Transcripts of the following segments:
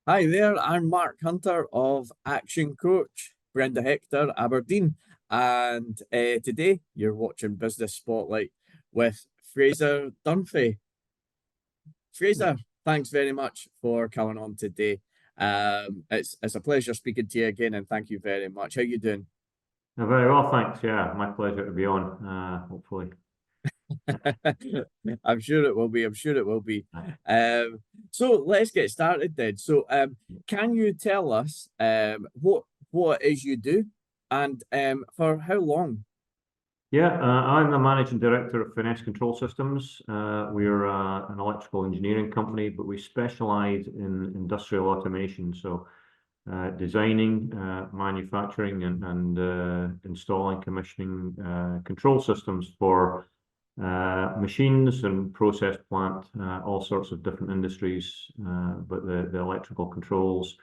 Hi there, I'm Mark Hunter of Action Coach, Brenda Hector, Aberdeen. And today you're watching Business Spotlight with Fraser Dunphy. Fraser, thanks very much for coming on today. It's a pleasure speaking to you again, and thank you very much. How you doing? Very well, thanks. Yeah, my pleasure to be on, hopefully. I'm sure it will be. I'm sure it will be. Um, so let's get started then. Can you tell us what it is you do and for how long? Yeah, I'm the managing director of Finesse Control Systems. We're an electrical engineering company, but we specialize in industrial automation. So designing, manufacturing, and installing, commissioning control systems for machines and process plant, all sorts of different industries. But the electrical controls,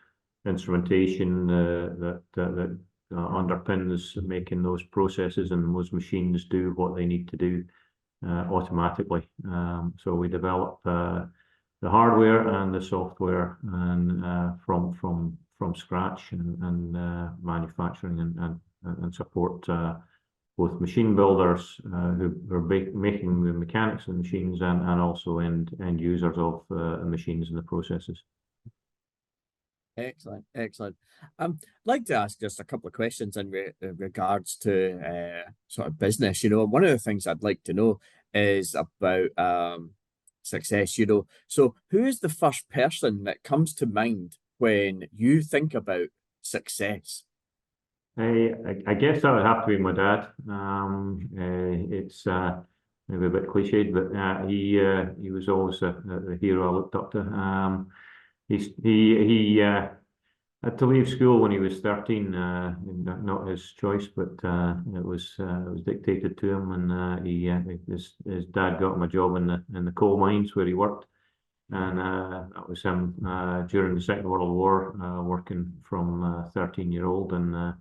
instrumentation that underpins making those processes and those machines do what they need to do automatically. So we develop the hardware and the software and from scratch and manufacturing and support both machine builders who are making the mechanics of the machines and also end users of the machines and the processes. Excellent, excellent. I'd like to ask just a couple of questions in regards to sort of business. One of the things I'd like to know is about success. So who is the first person that comes to mind when you think about success? I guess that would have to be my dad. It's maybe a bit cliched, but he was always the hero I looked up to. He had to leave school when he was 13. Not his choice, but it was dictated to him, and his dad got him a job in the coal mines where he worked, and that was him during the Second World War, working from 13-year-old and.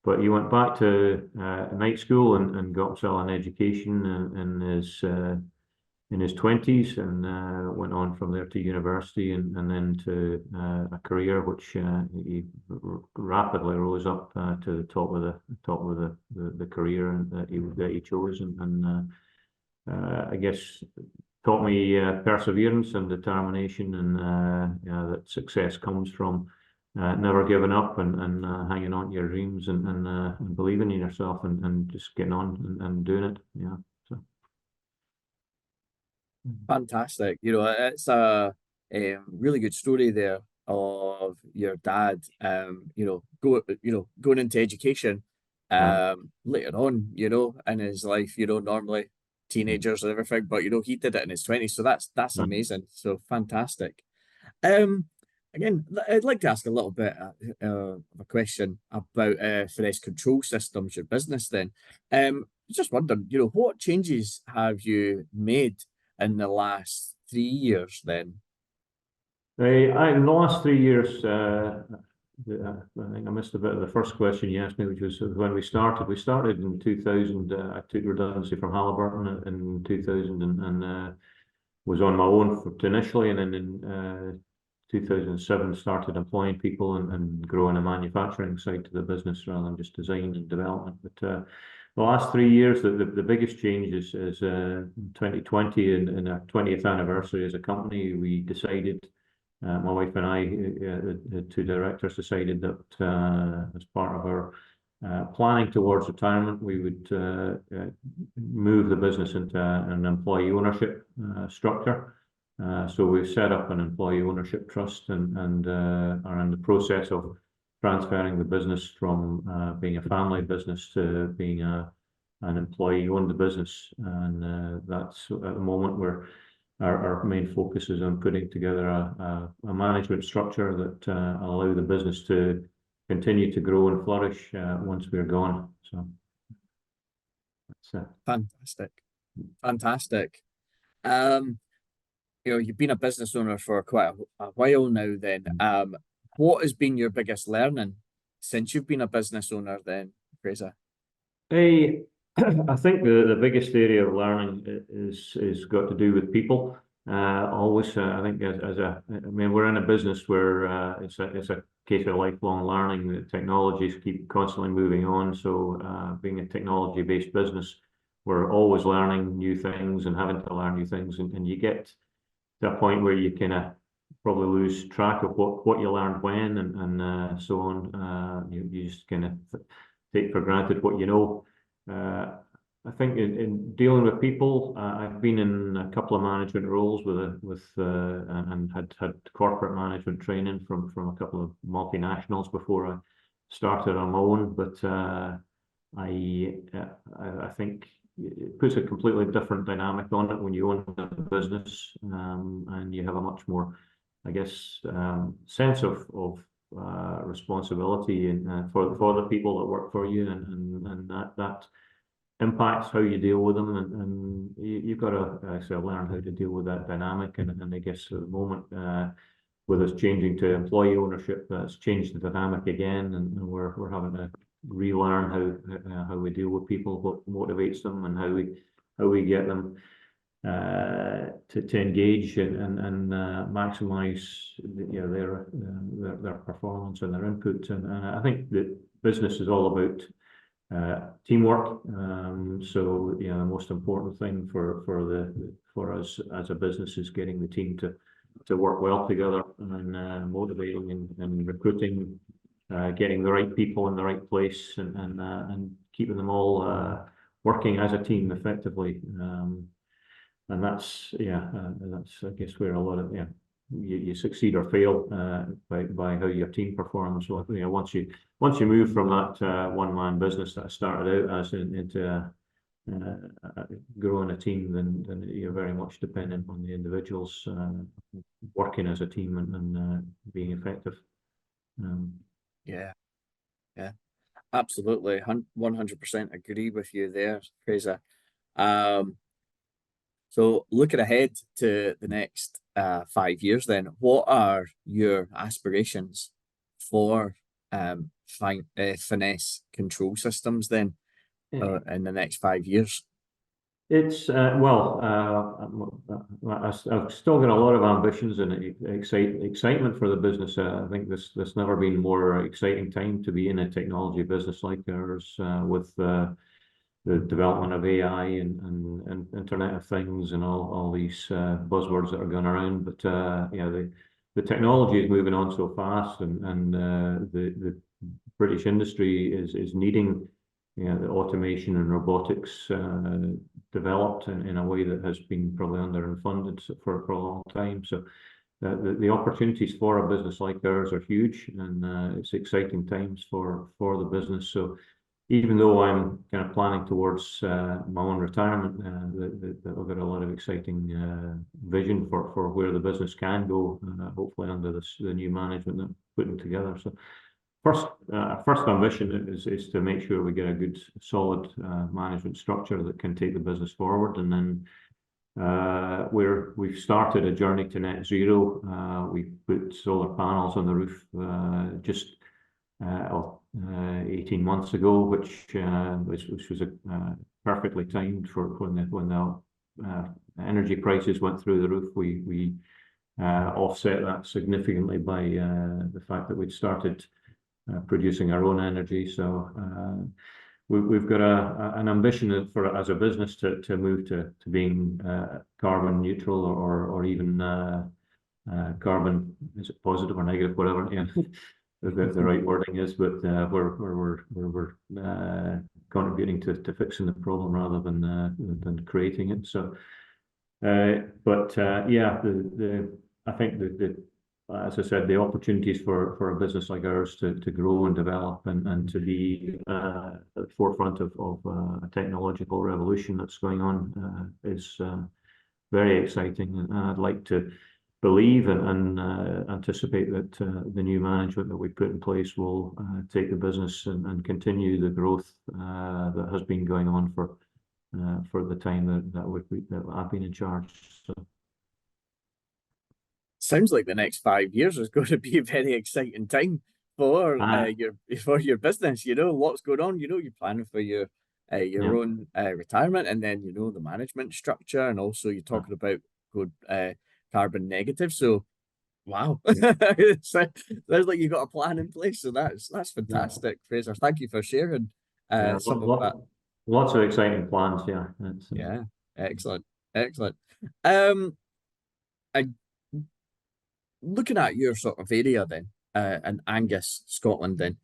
But he went back to night school and got himself an education in his 20s and went on from there to university and then to a career which he rapidly rose up to the top of the career that he chose and I guess taught me perseverance and determination and that success comes from never giving up and hanging on to your dreams and believing in yourself and just getting on and doing it. Yeah. So. Fantastic. It's a really good story there of your dad, going into education Yeah. later on, in his life, normally teenagers and everything, but he did it in his 20s. So that's Yeah. amazing. So fantastic. Um, Again, I'd like to ask a little bit of a question about Finesse Control Systems, your business then. Just wondering, what changes have you made in the last 3 years then? In the last 3 years, I think I missed a bit of the first question you asked me, which was when we started. We started in 2000. I took redundancy from Halliburton in 2000 and was on my own initially, and then in 2007 started employing people and growing a manufacturing side to the business rather than just design and development. But the last 3 years, the biggest change is 2020 and our 20th anniversary as a company. We decided, my wife and I, the two directors, decided that as part of our planning towards retirement, we would move the business into an employee ownership structure. So we've set up an employee ownership trust and are in the process of transferring the business from being a family business to being an employee-owned business. And that's at the moment where our main focus is on putting together a management structure that allow the business to continue to grow and flourish once we're gone. So that's it. Fantastic. Fantastic. Um, you've been a business owner for quite a while now then. What has been your biggest learning since you've been a business owner then, Fraser? I I think the biggest area of learning is got to do with people. Always, I think I mean, we're in a business where it's a case of lifelong learning. The technologies keep constantly moving on. So, being a technology-based business, we're always learning new things and having to learn new things, and you get to a point where you kind of probably lose track of what you learned when and so on. You just kind of take for granted what you know. I think in dealing with people, I've been in a couple of management roles and had corporate management training from a couple of multinationals before I started on my own. But I think it puts a completely different dynamic on it when you own a business, and you have a much more, I guess, sense of responsibility and for the people that work for you, and that impacts how you deal with them, and you've got to learn how to deal with that dynamic. And I guess at the moment, with us changing to employee ownership, that's changed the dynamic again, and we're having to relearn how we deal with people, what motivates them, and how we get them to engage and maximize their performance and their input. And I think that business is all about teamwork. So the most important thing for us as a business is getting the team to work well together, and motivating and recruiting, getting the right people in the right place, and keeping them all working as a team effectively. And that's I guess where a lot of you succeed or fail by how your team performs. So once you move from that one-man business that I started out as into growing a team, then you're very much dependent on the individuals working as a team and being effective. Yeah, yeah, absolutely. 100% agree with you there, Fraser. So looking ahead to the next 5 years, then, what are your aspirations for Finesse control systems then in the next 5 years? It's I've still got a lot of ambitions and excitement for the business. I think there's never been more exciting time to be in a technology business like ours, with the development of AI and Internet of Things and all these buzzwords that are going around. But the technology is moving on so fast, and the British industry is needing the automation and robotics developed in a way that has been probably underfunded for a long time. So the opportunities for a business like ours are huge, and it's exciting times for the business. So even though I'm kind of planning towards my own retirement, I've got a lot of exciting vision for where the business can go, hopefully under the new management that I'm putting together. So first ambition is to make sure we get a good, solid management structure that can take the business forward, and then we've started a journey to net zero. We put solar panels on the roof just 18 months ago, which was perfectly timed for when the energy prices went through the roof. We offset that significantly by the fact that we'd started producing our own energy. So we've got an ambition as a business to move to being carbon neutral, or even carbon, is it positive or negative, whatever, the right wording is, but we're contributing to fixing the problem rather than creating it. So, I think as I said, the opportunities for a business like ours to grow and develop and to be at the forefront of a technological revolution that's going on is very exciting. And I'd like to believe and anticipate that the new management that we put in place will take the business and continue the growth that has been going on for the time that I've been in charge. So. Sounds like the next 5 years is going to be a very exciting time for your business. Lots going on. You're planning for your own retirement, and then the management structure, and also you're talking about go carbon negative. So wow, Yeah. sounds like you got a plan in place. So that's Yeah. fantastic, Fraser. Thank you for sharing Yeah. some of that. Lots of exciting plans. Yeah. Yeah, excellent, excellent. Um, I looking at your sort of area then, in Angus, Scotland then,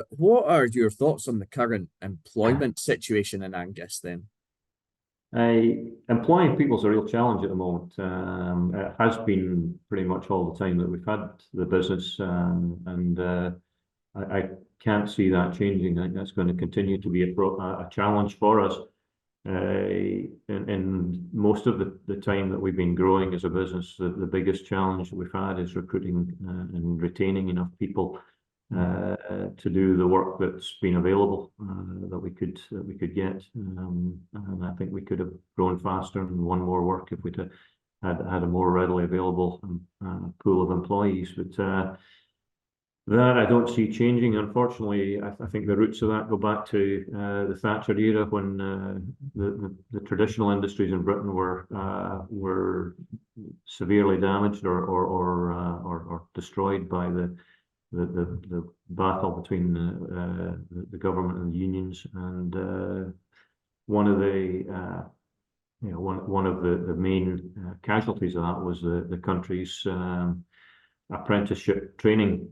what are your thoughts on the current employment situation in Angus then? Employing people is a real challenge at the moment. It has been pretty much all the time that we've had the business, and I can't see that changing. I think that's going to continue to be a challenge for us. In most of the time that we've been growing as a business, the biggest challenge that we've had is recruiting and retaining enough people to do the work that's been available that we could get. And I think we could have grown faster and won more work if we'd had a more readily available pool of employees. But that I don't see changing. Unfortunately, I think the roots of that go back to the Thatcher era when the traditional industries in Britain were severely damaged or destroyed by the battle between the government and the unions. And one of the one of the main casualties of that was the country's apprenticeship training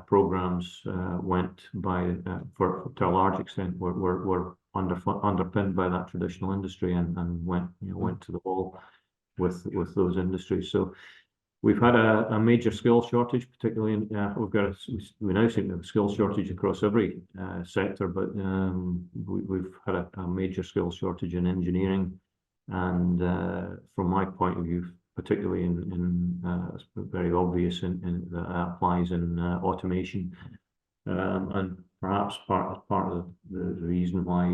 programs went by for to a large extent were underpinned by that traditional industry and went to the wall with those industries. So we've had a major skill shortage, particularly in we now seem to have a skill shortage across every sector, but we've had a major skill shortage in engineering, and from my point of view, particularly it's very obvious that applies in automation, and perhaps part of the reason why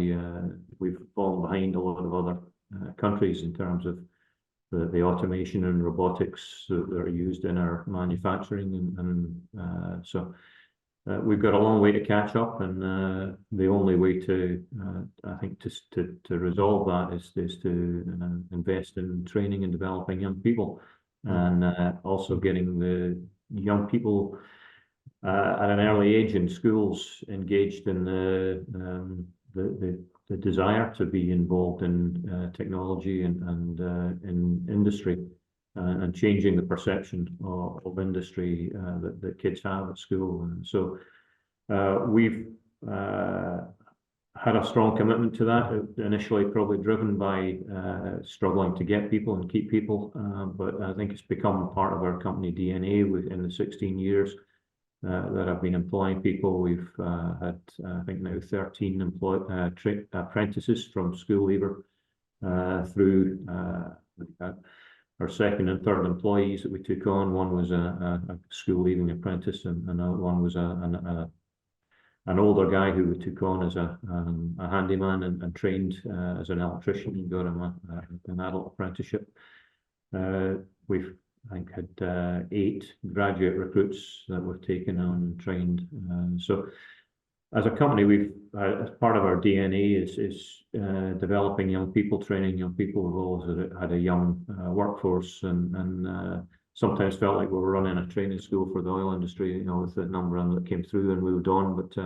we've fallen behind a lot of other countries in terms of the automation and robotics that are used in our manufacturing, and so we've got a long way to catch up, and the only way to I think to resolve that is to invest in training and developing young people, and also getting the young people at an early age in schools engaged in the desire to be involved in technology and in industry, and changing the perception of industry that kids have at school. And so we've had a strong commitment to that, initially probably driven by struggling to get people and keep people, but I think it's become part of our company DNA within the 16 years that I've been employing people. We've had, I think now 13 apprentices from school leaver through our second and third employees that we took on. One was a school leaving apprentice, and another one was an older guy who we took on as a handyman and trained as an electrician and got him an adult apprenticeship. We've, I think, had 8 graduate recruits that we've taken on and trained. So as a company, we've, as part of our DNA is developing young people, training young people. We've always had a young workforce, and sometimes felt like we were running a training school for the oil industry, with the number that came through and moved on. But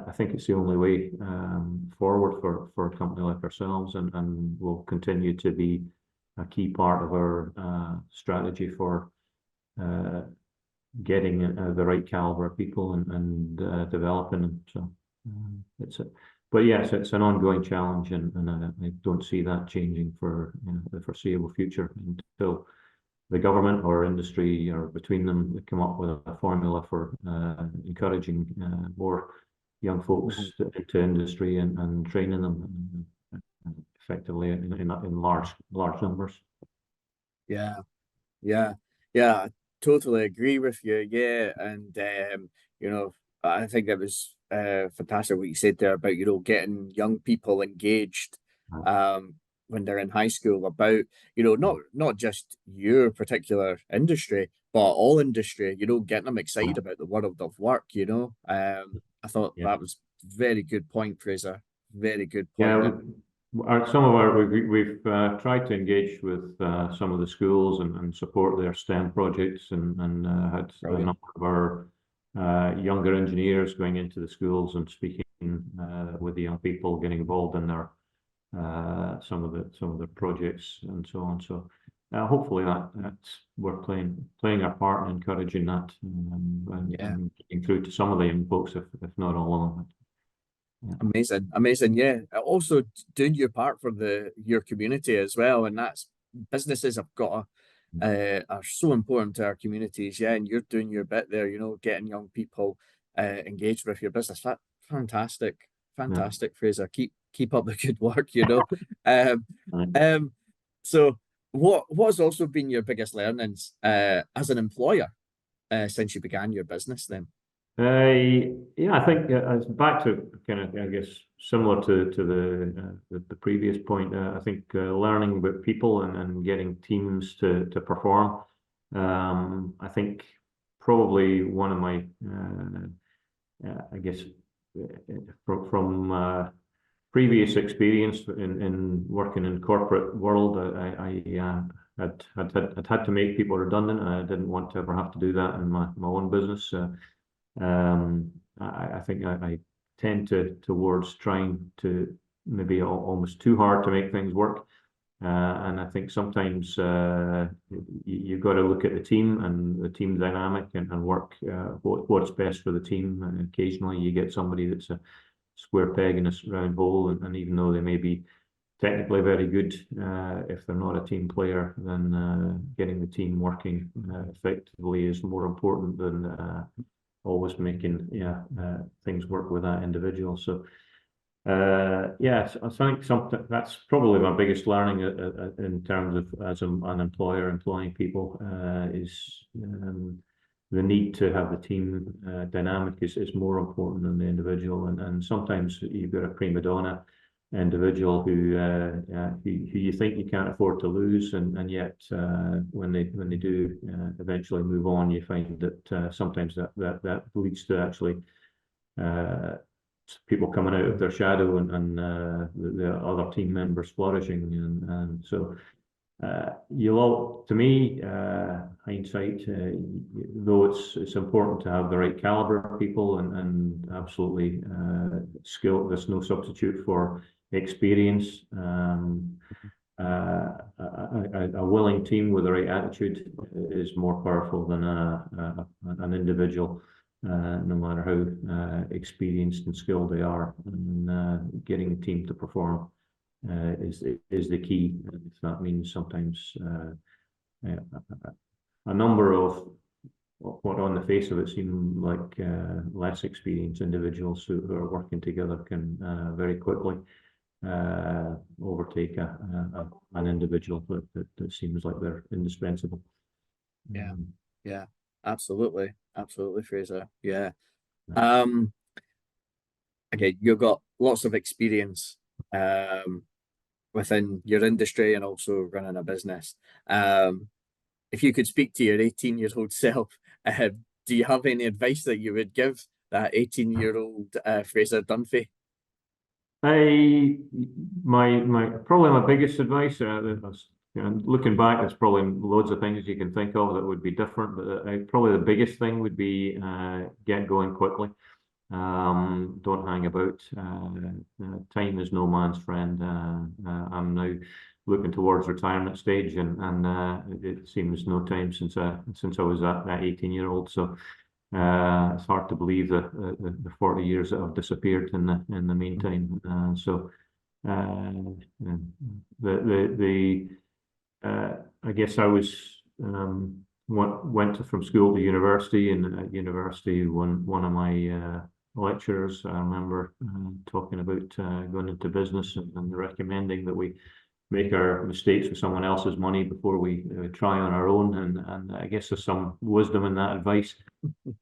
I think it's the only way forward for a company like ourselves, and will continue to be a key part of our strategy for getting the right caliber of people and developing them. So but yes, it's an ongoing challenge, and I don't see that changing for the foreseeable future until the government or industry or between them come up with a formula for encouraging more young folks into industry and training them effectively in large numbers. Yeah, yeah, yeah. I totally agree with you. Yeah, and I think that was fantastic what you said there about getting young people engaged um when they're in high school about not just your particular industry but all industry. Getting them excited about the world of work. I thought Yeah. that was very good point, Fraser. Very good point Yeah, there. some of our we've tried to engage with some of the schools and support their STEM projects, and had a Brilliant. number of our younger engineers going into the schools and speaking with the young people, getting involved in their some of the projects and so on. So hopefully that's we're playing our part in encouraging that, and getting through to some of the young folks, if not all of them. Amazing, amazing. Yeah. Also doing your part for your community as well, and that's businesses have got are so important to our communities. Yeah, and you're doing your bit there. You know, getting young people engaged with your business. Fantastic, Yeah. fantastic, Fraser. Keep up the good work. You know. Um, Right. so what's also been your biggest learnings as an employer since you began your business then? Yeah, I think it's back to kind of, I guess, similar to the previous point. I think learning about people and getting teams to perform. I think probably one of my, I guess, from previous experience in working in corporate world, I had to make people redundant. I didn't want to ever have to do that in my own business. I think I tend towards trying to maybe almost too hard to make things work. And I think sometimes you've got to look at the team and the team dynamic and work what's best for the team. And occasionally you get somebody that's a square peg in a round hole, and even though they may be technically very good, if they're not a team player, then getting the team working effectively is more important than always making things work with that individual. So yes, I think something that's probably my biggest learning in terms of as an employer employing people is the need to have the team dynamic is more important than the individual, and sometimes you've got a prima donna individual who you think you can't afford to lose, and yet when they do eventually move on, you find that sometimes that leads to actually people coming out of their shadow, and the other team members flourishing, and so you'll all, to me, hindsight, though it's important to have the right caliber of people, and absolutely skill. There's no substitute for experience. A willing team with the right attitude is more powerful than an individual, no matter how experienced and skilled they are. And getting a team to perform is the key. If that means sometimes a number of what on the face of it seem like less experienced individuals who are working together can very quickly overtake an individual that seems like they're indispensable. Yeah, yeah, absolutely, absolutely, Fraser. Yeah. Okay, you've got lots of experience within your industry and also running a business. If you could speak to your 18-year-old self, do you have any advice that you would give that 18-year-old Fraser Dunphy? My probably my biggest advice, looking back, there's probably loads of things you can think of that would be different, but probably the biggest thing would be get going quickly. Don't hang about. Time is no man's friend. I'm now looking towards retirement stage, and it seems no time since I was that 18-year-old. So it's hard to believe the 40 years that have disappeared in the meantime. So I guess I was went from school to university, and at university one of my lecturers, I remember talking about going into business and recommending that we make our mistakes with someone else's money before we try on our own, and I guess there's some wisdom in that advice.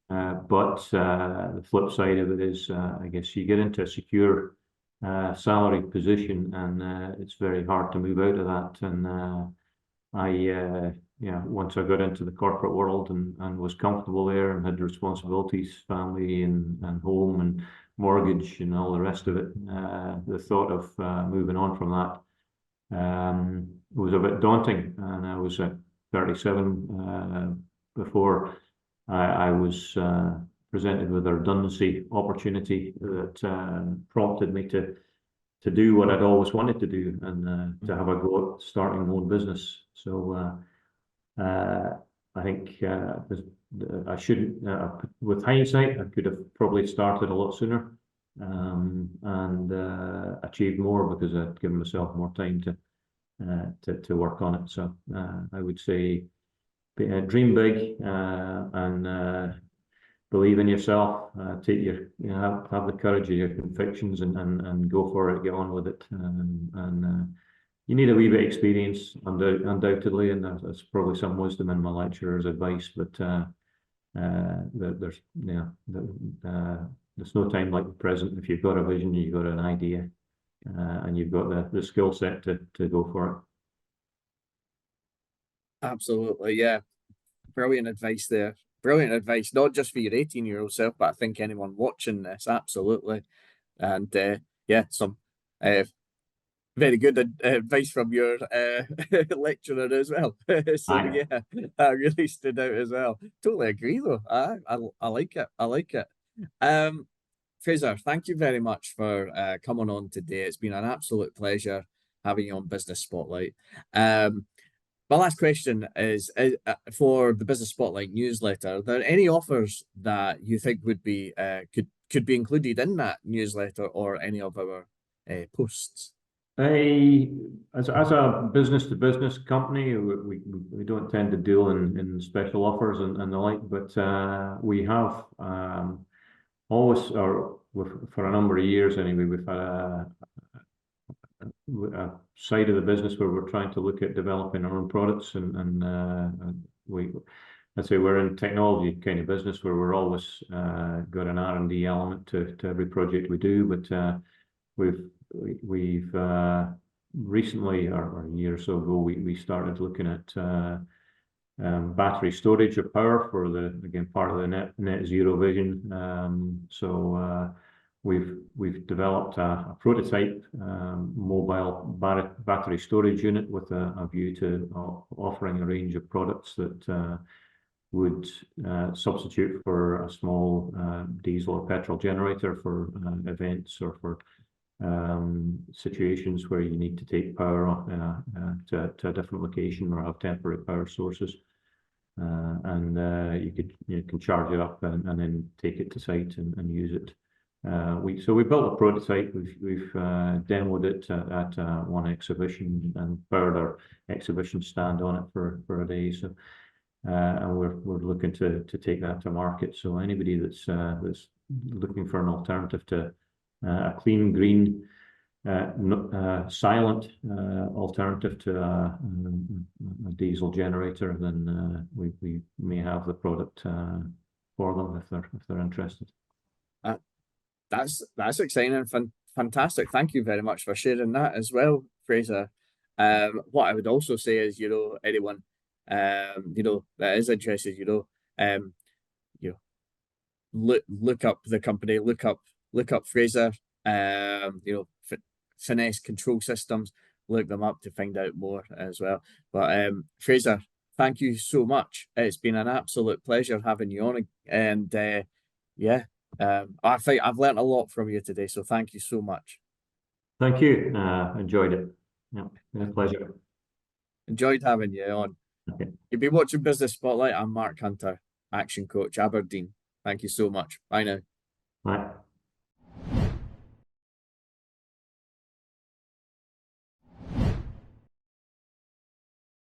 But the flip side of it is, I guess you get into a secure salaried position, and it's very hard to move out of that. And once I got into the corporate world and was comfortable there and had responsibilities, family and home, and mortgage and all the rest of it. The thought of moving on from that was a bit daunting, and I was at 37 before I was presented with a redundancy opportunity that prompted me to do what I'd always wanted to do, and to have a go at starting my own business. So I think I shouldn't, with hindsight, I could have probably started a lot sooner and achieved more, because I'd given myself more time to work on it. So I would say dream big and believe in yourself. Take your, have the courage of your convictions and go for it. Get on with it. And you need a wee bit of experience, undoubtedly, and there's probably some wisdom in my lecturer's advice. But there's no time like the present. If you've got a vision, you've got an idea, and you've got the skill set to go for it. Absolutely, yeah. Brilliant advice there. Brilliant advice, not just for your 18-year-old self, but I think anyone watching this, absolutely. And yeah, some very good advice from your lecturer as well. So yeah, that really stood out as well. Totally agree though. I like it. I like it. Fraser, thank you very much for coming on today. It's been an absolute pleasure having you on Business Spotlight. My last question is for the Business Spotlight newsletter. Are there any offers that you think would be could be included in that newsletter or any of our posts? As a business to business company, we don't tend to deal in special offers and the like, but we have always, or for a number of years anyway, we've had a side of the business where we're trying to look at developing our own products, and I'd say we're in technology kind of business where we're always got an R&D element to every project we do. But we've recently, or a year or so ago, we started looking at battery storage of power for again part of the net zero vision. So we've developed a prototype mobile battery storage unit with a view to offering a range of products that would substitute for a small diesel or petrol generator for events or for situations where you need to take power to a different location or have temporary power sources. And you can charge it up and then take it to site and use it. So we built a prototype. We've demoed it at one exhibition and powered our exhibition stand on it for a day. So and we're looking to take that to market. So anybody that's looking for an alternative to a clean, green, silent alternative to a diesel generator, then we may have the product for them if they're interested. That's exciting and fantastic. Thank you very much for sharing that as well, Fraser. What I would also say is, anyone that is interested, look up the company, look up Fraser, Finesse Control Systems, look them up to find out more as well. But Fraser, thank you so much. It's been an absolute pleasure having you on, and yeah, I think I've learned a lot from you today, so thank you so much. Thank you. Enjoyed it. Yeah, been a pleasure. Enjoyed having you on. Okay. You've been watching Business Spotlight. I'm Mark Hunter, Action Coach, Aberdeen. Thank you so much. Bye now.